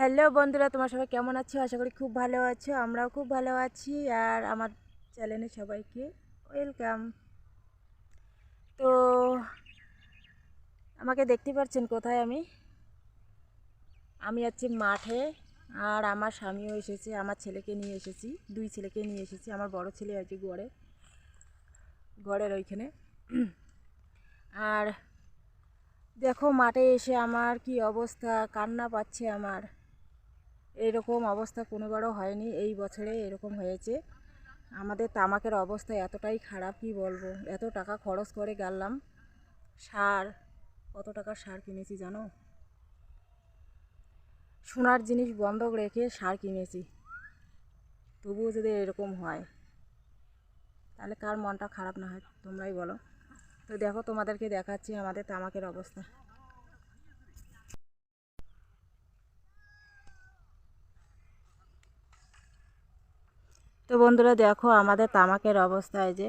Hello বন্ধুরা, তোমরা সবাই কেমন আছো? আশা করি খুব ভালো আছো। আমরাও খুব ভালো আছি। আর আমার চ্যানেলে সবাইকে ওয়েলকাম। তো আমাকে দেখতে পাচ্ছেন কোথায় আমি আছি মাঠে। আর আমার স্বামীও এসেছে, আমার ছেলেকে নিয়ে এসেছি, দুই ছেলেকে নিয়ে এসেছি। আমার বড় ছেলে আছে গড়ের ওইখানে। আর দেখো মাঠে এসে আমার কি অবস্থা, কান্না পাচ্ছে আমার। এরকম অবস্থা কোনোবারও হয়নি, এই বছরে এরকম হয়েছে। আমাদের তামাকের অবস্থা এতটাই খারাপ, কি বলবো। এত টাকা খরচ করে গেলাম, সার, কত টাকার সার কিনেছি জানো? সোনার জিনিস বন্ধক রেখে সার কিনেছি, তবুও যদি এরকম হয় তাহলে কার মনটা খারাপ না হয় তোমরাই বলো। তো দেখো, তোমাদেরকে দেখাচ্ছি আমাদের তামাকের অবস্থা। তো বন্ধুরা দেখো আমাদের তামাকের অবস্থায় যে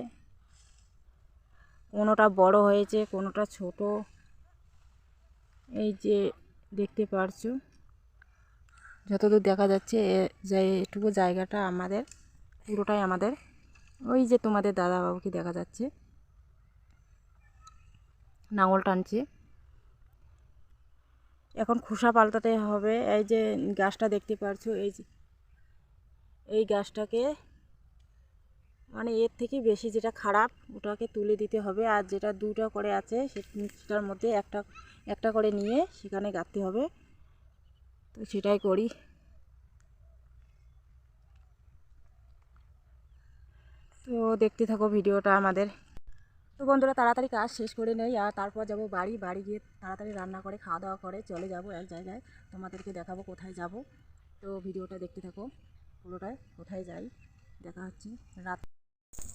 কোনোটা বড় হয়েছে, কোনোটা ছোট। এই যে দেখতে পারছো, যতদূর দেখা যাচ্ছে যে এটুকু জায়গাটা আমাদের, পুরোটাই আমাদের। ওই যে তোমাদের দাদাবাবুকে দেখা যাচ্ছে নাঙল টানছে। এখন খোসা পাল্টাতে হবে। এই যে গাছটা দেখতে পারছো, এই গাছটাকে মানে এর থেকে বেশি যেটা খারাপ ওটাকে তুলে দিতে হবে। আর যেটা দুটো করে আছে সেটার মধ্যে একটা একটা করে নিয়ে সেখানে গাঁথতে হবে। তো সেটাই করি। তো দেখতে থাকো ভিডিওটা আমাদের। তো বন্ধুরা তাড়াতাড়ি কাজ শেষ করে নেই, আর তারপর যাব বাড়ি গিয়ে তাড়াতাড়ি রান্না করে খাওয়া দাওয়া করে চলে যাব এক জায়গায়। তোমাদেরকে দেখাবো কোথায় যাব। তো ভিডিওটা দেখতে থাকো পুরোটাই, কোথায় যাই দেখা হচ্ছে রাত।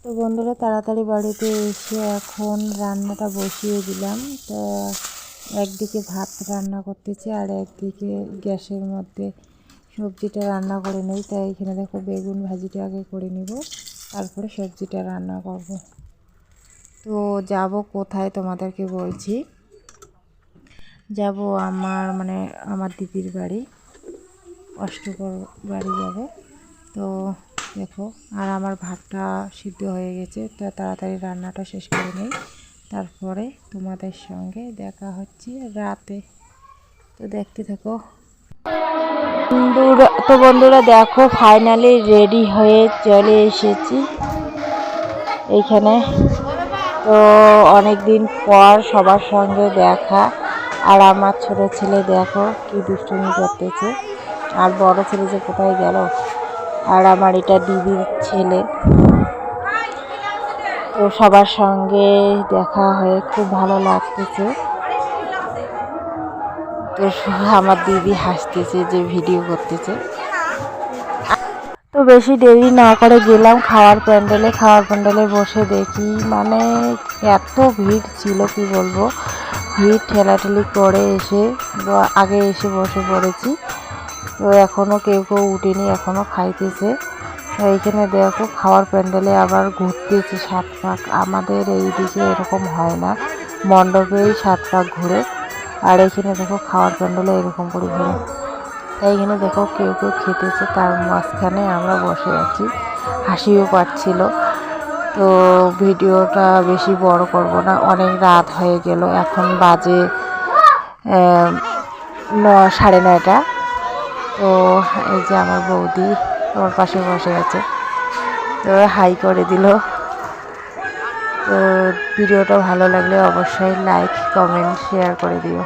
তো বন্ধুরা তাড়াতাড়ি বাড়িতে এসে এখন রান্নাটা বসিয়ে দিলাম। তো একদিকে ভাত রান্না করতেছি আর একদিকে গ্যাসের মধ্যে সবজিটা রান্না করে নিই। তাই এখানে দেখো বেগুন ভাজিটা আগে করে নিব, তারপরে সবজিটা রান্না করব। তো যাব কোথায় তোমাদেরকে বলছি। যাব আমার দিদির বাড়ি, অষ্টকর বাড়ি যাব। তো দেখো, আর আমার ভাতটা সিদ্ধ হয়ে গেছে, তো তাড়াতাড়ি রান্নাটা শেষ করে নেই, তারপরে তোমাদের সঙ্গে দেখা হচ্ছে রাতে। তো দেখতে থাকো বন্ধুরা দেখো ফাইনালি রেডি হয়ে চলে এসেছি এইখানে। তো অনেক দিন পর সবার সঙ্গে দেখা। আর আমার ছোট ছেলে দেখো কি দুষ্টুমি করতেছে, আর বড় ছেলে যে কোথায় গেল। আর আমার এটা দিদির ছেলে। তো সবার সঙ্গে দেখা হয়ে খুব ভালো লাগতেছে। তো আমার দিদি হাসতেছে যে ভিডিও করতেছে। তো বেশি দেরি না করে গেলাম খাওয়ার প্যান্ডেলে বসে দেখি মানে এত ভিড় ছিল, কি বলবো। ভিড় ঠেলাঠেলি করে আগে এসে বসে পড়েছি। তো এখনও কেউ উঠেনি, এখনও খাইতেছে। তো এইখানে দেখো খাওয়ার প্যান্ডেলে আবার ঘুরতেছে 7 পাক। আমাদের এই দিকে এরকম হয় না, মণ্ডপেই 7 পাক ঘুরে। আর এখানে দেখো খাওয়ার প্যান্ডেলে এরকম করে ঘুরে। তাই এখানে দেখো কেউ খেতেছে, তার মাঝখানে আমরা বসে আছি, হাসিও পাচ্ছিল। তো ভিডিওটা বেশি বড় করব না, অনেক রাত হয়ে গেল। এখন বাজে 9:30। তো এই যে আমার বৌদি আমার পাশে বসে আছে, তো হাই করে দিল। তো ভিডিওটা ভালো লাগলে অবশ্যই লাইক, কমেন্ট, শেয়ার করে দিও।